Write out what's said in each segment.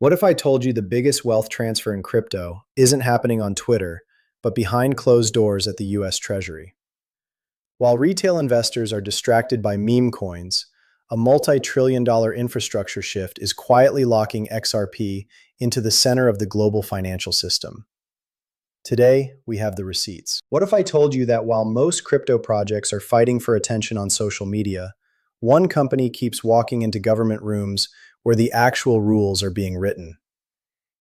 What if I told you the biggest wealth transfer in crypto isn't happening on Twitter, but behind closed doors at the US Treasury? While retail investors are distracted by meme coins, a multi-trillion dollar infrastructure shift is quietly locking XRP into the center of the global financial system. Today, we have the receipts. What if I told you that while most crypto projects are fighting for attention on social media, one company keeps walking into government rooms where the actual rules are being written?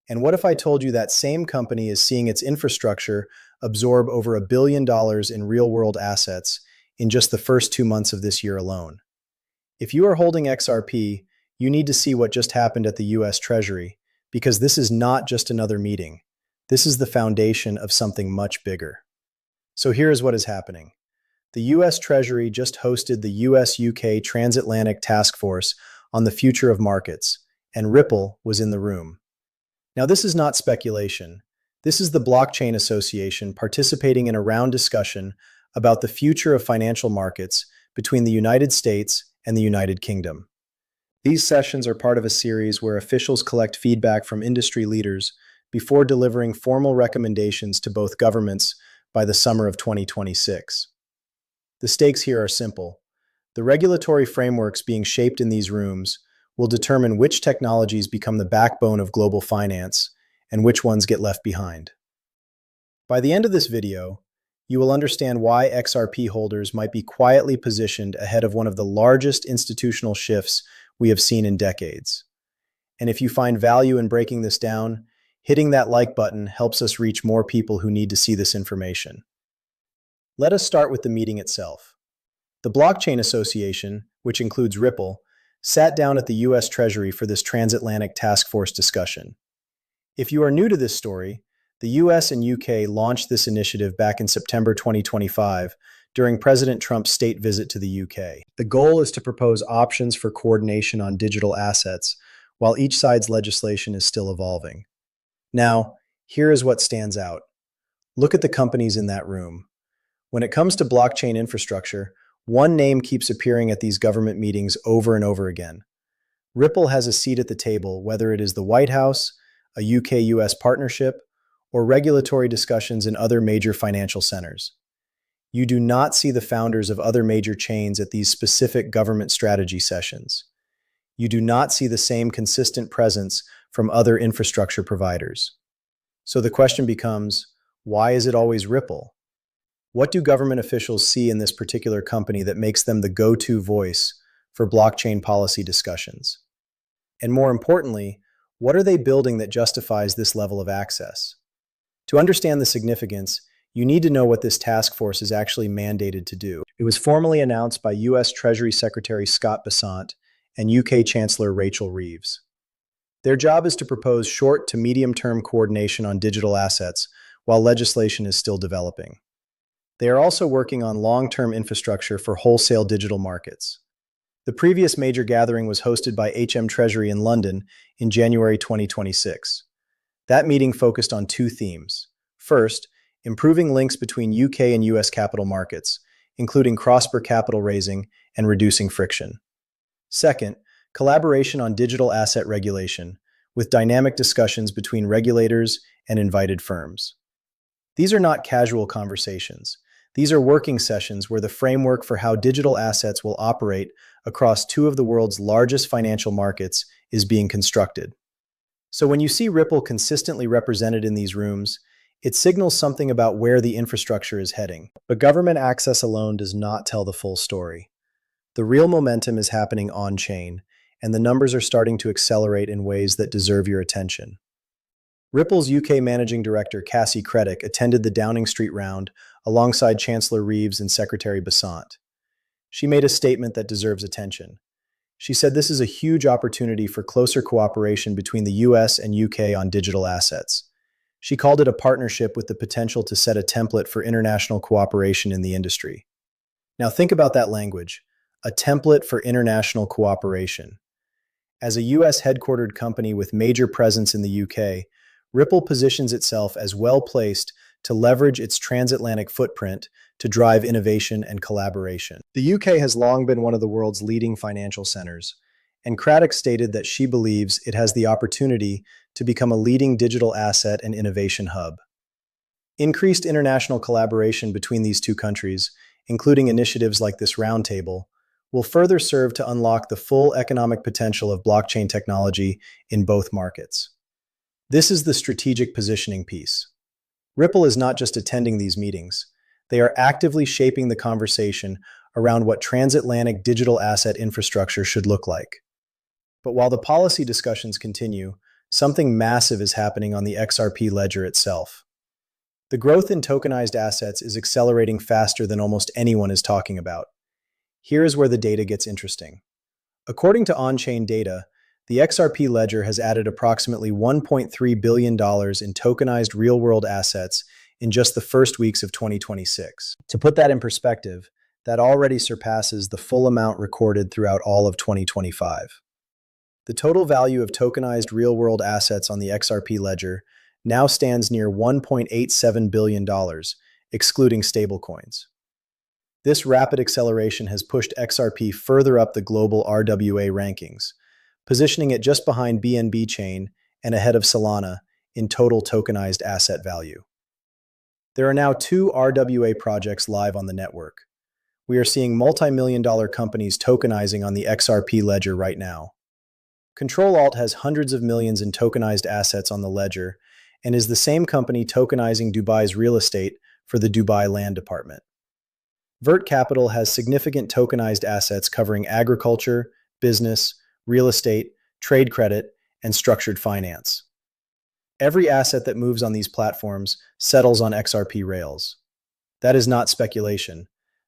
And what if I told you that same company is seeing its infrastructure absorb over $1 billion in real-world assets in just the first 2 months of this year alone? If you are holding XRP, you need to see what just happened at the US Treasury, because this is not just another meeting. This is the foundation of something much bigger. So here is what is happening. The US Treasury just hosted the US-UK Transatlantic Task Force on the future of markets, and Ripple was in the room. Now, this is not speculation. This is the Blockchain Association participating in a round discussion about the future of financial markets between the United States and the United Kingdom. These sessions are part of a series where officials collect feedback from industry leaders before delivering formal recommendations to both governments by the summer of 2026. The stakes here are simple. The regulatory frameworks being shaped in these rooms will determine which technologies become the backbone of global finance and which ones get left behind. By the end of this video, you will understand why XRP holders might be quietly positioned ahead of one of the largest institutional shifts we have seen in decades. And if you find value in breaking this down, hitting that like button helps us reach more people who need to see this information. Let us start with the meeting itself. The Blockchain Association, which includes Ripple, sat down at the US Treasury for this transatlantic task force discussion. If you are new to this story, the US and UK launched this initiative back in September 2025 during President Trump's state visit to the UK. The goal is to propose options for coordination on digital assets, while each side's legislation is still evolving. Now, here is what stands out. Look at the companies in that room. When it comes to blockchain infrastructure, one name keeps appearing at these government meetings over and over again. Ripple has a seat at the table, whether it is the White House, a UK-US partnership, or regulatory discussions in other major financial centers. You do not see the founders of other major chains at these specific government strategy sessions. You do not see the same consistent presence from other infrastructure providers. So the question becomes, why is it always Ripple? What do government officials see in this particular company that makes them the go-to voice for blockchain policy discussions? And more importantly, what are they building that justifies this level of access? To understand the significance, you need to know what this task force is actually mandated to do. It was formally announced by US Treasury Secretary Scott Bessant and UK Chancellor Rachel Reeves. Their job is to propose short to medium-term coordination on digital assets while legislation is still developing. They are also working on long-term infrastructure for wholesale digital markets. The previous major gathering was hosted by HM Treasury in London in January 2026. That meeting focused on two themes. First, improving links between UK and US capital markets, including cross-border capital raising and reducing friction. Second, collaboration on digital asset regulation, with dynamic discussions between regulators and invited firms. These are not casual conversations. These are working sessions where the framework for how digital assets will operate across two of the world's largest financial markets is being constructed. So when you see Ripple consistently represented in these rooms, it signals something about where the infrastructure is heading. But government access alone does not tell the full story. The real momentum is happening on-chain, and the numbers are starting to accelerate in ways that deserve your attention. Ripple's UK Managing Director Cassie Creddick attended the Downing Street round alongside Chancellor Reeves and Secretary Bessant. She made a statement that deserves attention. She said this is a huge opportunity for closer cooperation between the US and UK on digital assets. She called it a partnership with the potential to set a template for international cooperation in the industry. Now think about that language, a template for international cooperation. As a US-headquartered company with major presence in the UK, Ripple positions itself as well-placed to leverage its transatlantic footprint to drive innovation and collaboration. The UK has long been one of the world's leading financial centers, and Craddock stated that she believes it has the opportunity to become a leading digital asset and innovation hub. Increased international collaboration between these two countries, including initiatives like this roundtable, will further serve to unlock the full economic potential of blockchain technology in both markets. This is the strategic positioning piece. Ripple is not just attending these meetings. They are actively shaping the conversation around what transatlantic digital asset infrastructure should look like. But while the policy discussions continue, something massive is happening on the XRP Ledger itself. The growth in tokenized assets is accelerating faster than almost anyone is talking about. Here is where the data gets interesting. According to on-chain data, the XRP Ledger has added approximately $1.3 billion in tokenized real-world assets in just the first weeks of 2026. To put that in perspective, that already surpasses the full amount recorded throughout all of 2025. The total value of tokenized real-world assets on the XRP Ledger now stands near $1.87 billion, excluding stablecoins. This rapid acceleration has pushed XRP further up the global RWA rankings, positioning it just behind BNB Chain and ahead of Solana in total tokenized asset value. There are now 2 RWA projects live on the network. We are seeing multi-million-dollar companies tokenizing on the XRP Ledger right now. Control Alt has hundreds of millions in tokenized assets on the ledger and is the same company tokenizing Dubai's real estate for the Dubai Land Department. Vert Capital has significant tokenized assets covering agriculture, business, real estate, trade credit, and structured finance. Every asset that moves on these platforms settles on XRP rails. That is not speculation.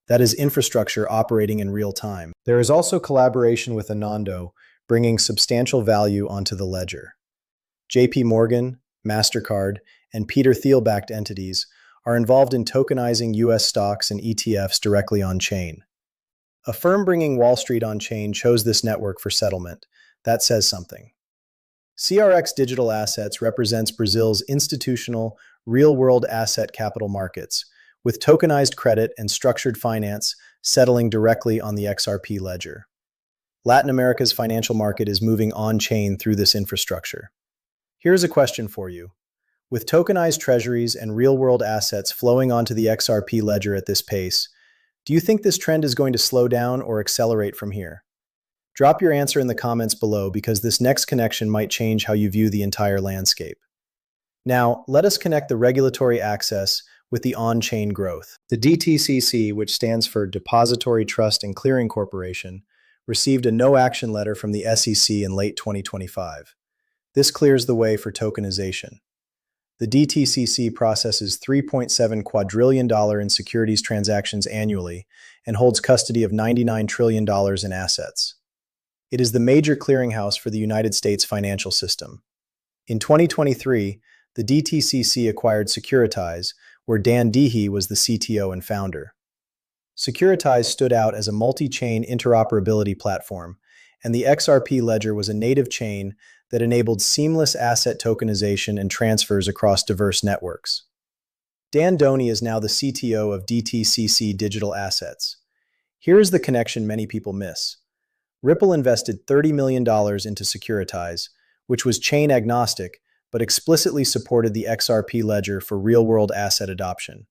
That is infrastructure operating in real time. There is also collaboration with Anando, bringing substantial value onto the ledger. JP Morgan, MasterCard, and Peter Thiel-backed entities are involved in tokenizing US stocks and ETFs directly on-chain. A firm bringing Wall Street on-chain chose this network for settlement. That says something. CRX Digital Assets represents Brazil's institutional, real-world asset capital markets, with tokenized credit and structured finance settling directly on the XRP Ledger. Latin America's financial market is moving on-chain through this infrastructure. Here's a question for you. With tokenized treasuries and real-world assets flowing onto the XRP Ledger at this pace, do you think this trend is going to slow down or accelerate from here? Drop your answer in the comments below because this next connection might change how you view the entire landscape. Now, let us connect the regulatory access with the on-chain growth. The DTCC, which stands for Depository Trust and Clearing Corporation, received a no-action letter from the SEC in late 2025. This clears the way for tokenization. The DTCC processes $3.7 quadrillion in securities transactions annually and holds custody of $99 trillion in assets. It is the major clearinghouse for the United States financial system. In 2023, the DTCC acquired Securitize, where Dan Dehe was the CTO and founder. Securitize stood out as a multi-chain interoperability platform, and the XRP Ledger was a native chain that enabled seamless asset tokenization and transfers across diverse networks. Dan Dehe is now the CTO of DTCC Digital Assets. Here is the connection many people miss. Ripple invested $30 million into Securitize, which was chain agnostic, but explicitly supported the XRP Ledger for real-world asset adoption,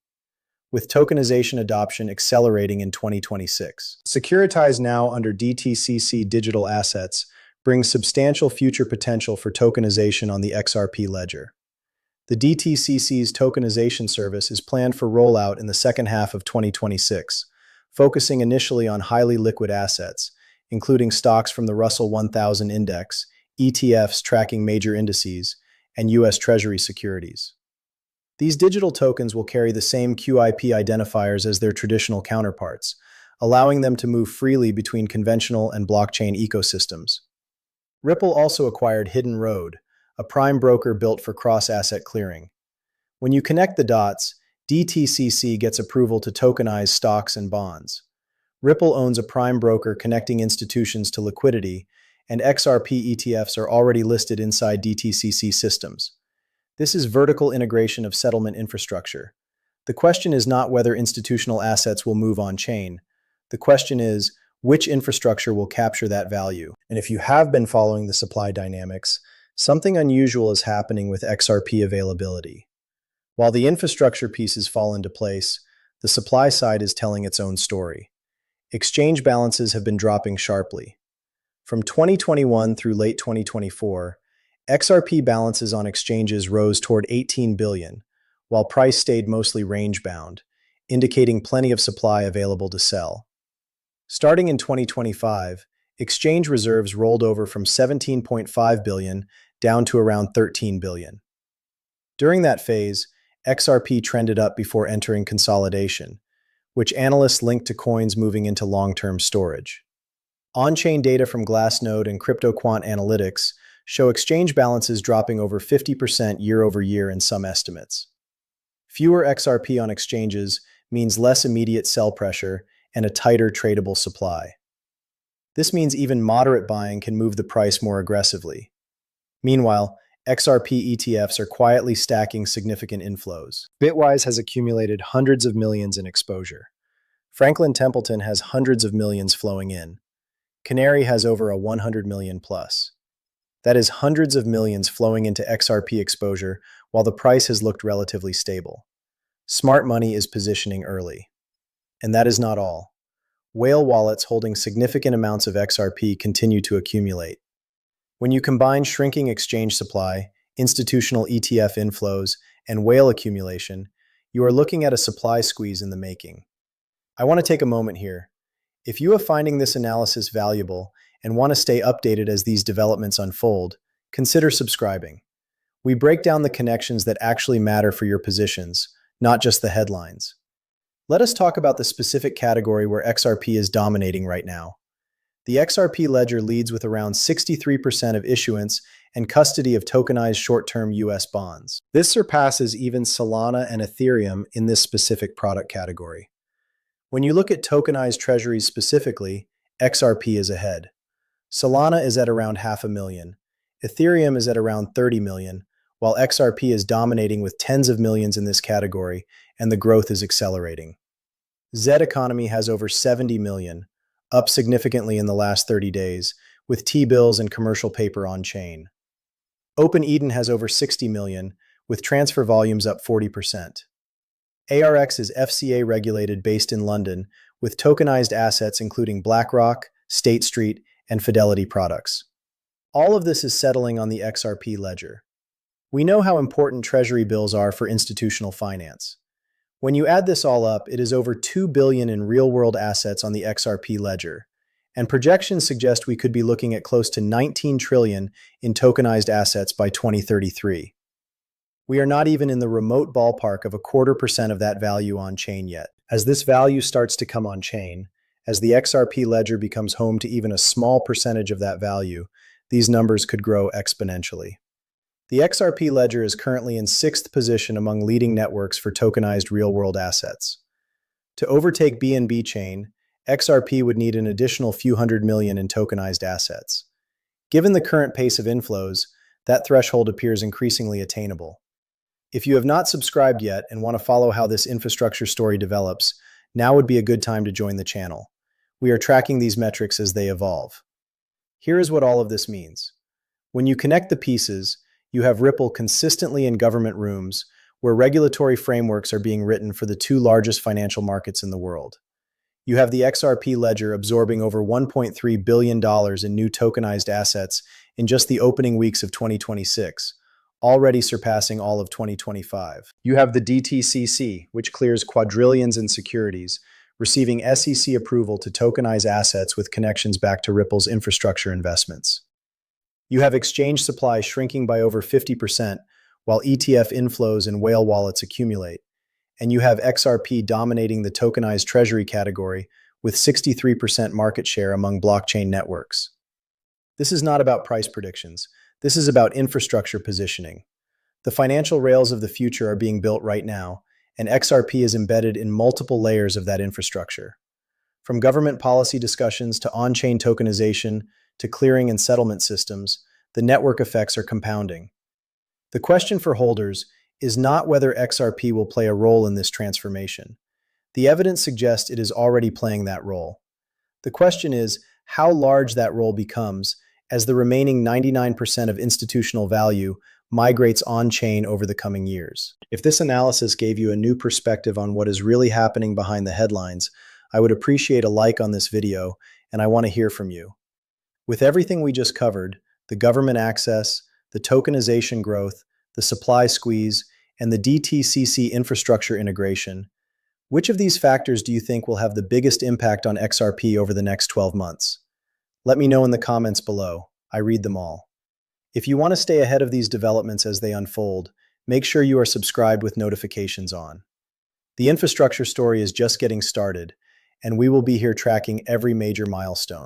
with tokenization adoption accelerating in 2026. Securitize, now under DTCC Digital Assets, brings substantial future potential for tokenization on the XRP Ledger. The DTCC's tokenization service is planned for rollout in the second half of 2026, focusing initially on highly liquid assets, including stocks from the Russell 1000 Index, ETFs tracking major indices, and US Treasury securities. These digital tokens will carry the same QIP identifiers as their traditional counterparts, allowing them to move freely between conventional and blockchain ecosystems. Ripple also acquired Hidden Road, a prime broker built for cross-asset clearing. When you connect the dots, DTCC gets approval to tokenize stocks and bonds. Ripple owns a prime broker connecting institutions to liquidity, and XRP ETFs are already listed inside DTCC systems. This is vertical integration of settlement infrastructure. The question is not whether institutional assets will move on-chain. The question is, Which infrastructure will capture that value? And if you have been following the supply dynamics, something unusual is happening with XRP availability. While the infrastructure pieces fall into place, the supply side is telling its own story. Exchange balances have been dropping sharply. From 2021 through late 2024, XRP balances on exchanges rose toward 18 billion, while price stayed mostly range-bound, indicating plenty of supply available to sell. Starting in 2025, exchange reserves rolled over from 17.5 billion down to around 13 billion. During that phase, XRP trended up before entering consolidation, which analysts linked to coins moving into long-term storage. On-chain data from Glassnode and CryptoQuant Analytics show exchange balances dropping over 50% year-over-year in some estimates. Fewer XRP on exchanges means less immediate sell pressure and a tighter tradable supply. This means even moderate buying can move the price more aggressively. Meanwhile, XRP ETFs are quietly stacking significant inflows. Bitwise has accumulated hundreds of millions in exposure. Franklin Templeton has hundreds of millions flowing in. Canary has over a 100 million plus. That is hundreds of millions flowing into XRP exposure while the price has looked relatively stable. Smart money is positioning early. And that is not all. Whale wallets holding significant amounts of XRP continue to accumulate. When you combine shrinking exchange supply, institutional ETF inflows, and whale accumulation, you are looking at a supply squeeze in the making. I want to take a moment here. If you are finding this analysis valuable and want to stay updated as these developments unfold, consider subscribing. We break down the connections that actually matter for your positions, not just the headlines. Let us talk about the specific category where XRP is dominating right now. The XRP Ledger leads with around 63% of issuance and custody of tokenized short-term US bonds. This surpasses even Solana and Ethereum in this specific product category. When you look at tokenized treasuries specifically, XRP is ahead. Solana is at around 500,000. Ethereum is at around 30 million, while XRP is dominating with tens of millions in this category, and the growth is accelerating. Z Economy has over 70 million, up significantly in the last 30 days, with T-bills and commercial paper on-chain. Open Eden has over 60 million, with transfer volumes up 40%. ARX is FCA regulated based in London, with tokenized assets including BlackRock, State Street, and Fidelity products. All of this is settling on the XRP Ledger. We know how important Treasury bills are for institutional finance. When you add this all up, it is over 2 billion in real-world assets on the XRP Ledger, and projections suggest we could be looking at close to 19 trillion in tokenized assets by 2033. We are not even in the remote ballpark of 0.25% of that value on-chain yet. As this value starts to come on-chain, as the XRP Ledger becomes home to even a small percentage of that value, these numbers could grow exponentially. The XRP Ledger is currently in 6th position among leading networks for tokenized real-world assets. To overtake BNB Chain, XRP would need an additional few hundred million in tokenized assets. Given the current pace of inflows, that threshold appears increasingly attainable. If you have not subscribed yet and want to follow how this infrastructure story develops, now would be a good time to join the channel. We are tracking these metrics as they evolve. Here is what all of this means. When you connect the pieces, you have Ripple consistently in government rooms, where regulatory frameworks are being written for the two largest financial markets in the world. You have the XRP Ledger absorbing over $1.3 billion in new tokenized assets in just the opening weeks of 2026, already surpassing all of 2025. You have the DTCC, which clears quadrillions in securities, receiving SEC approval to tokenize assets with connections back to Ripple's infrastructure investments. You have exchange supply shrinking by over 50%, while ETF inflows and whale wallets accumulate. And you have XRP dominating the tokenized treasury category with 63% market share among blockchain networks. This is not about price predictions. This is about infrastructure positioning. The financial rails of the future are being built right now, and XRP is embedded in multiple layers of that infrastructure. From government policy discussions to on-chain tokenization to clearing and settlement systems, the network effects are compounding. The question for holders is not whether XRP will play a role in this transformation. The evidence suggests it is already playing that role. The question is how large that role becomes as the remaining 99% of institutional value migrates on-chain over the coming years. If this analysis gave you a new perspective on what is really happening behind the headlines, I would appreciate a like on this video, and I want to hear from you. With everything we just covered, the government access, the tokenization growth, the supply squeeze, and the DTCC infrastructure integration, which of these factors do you think will have the biggest impact on XRP over the next 12 months? Let me know in the comments below. I read them all. If you want to stay ahead of these developments as they unfold, make sure you are subscribed with notifications on. The infrastructure story is just getting started, and we will be here tracking every major milestone.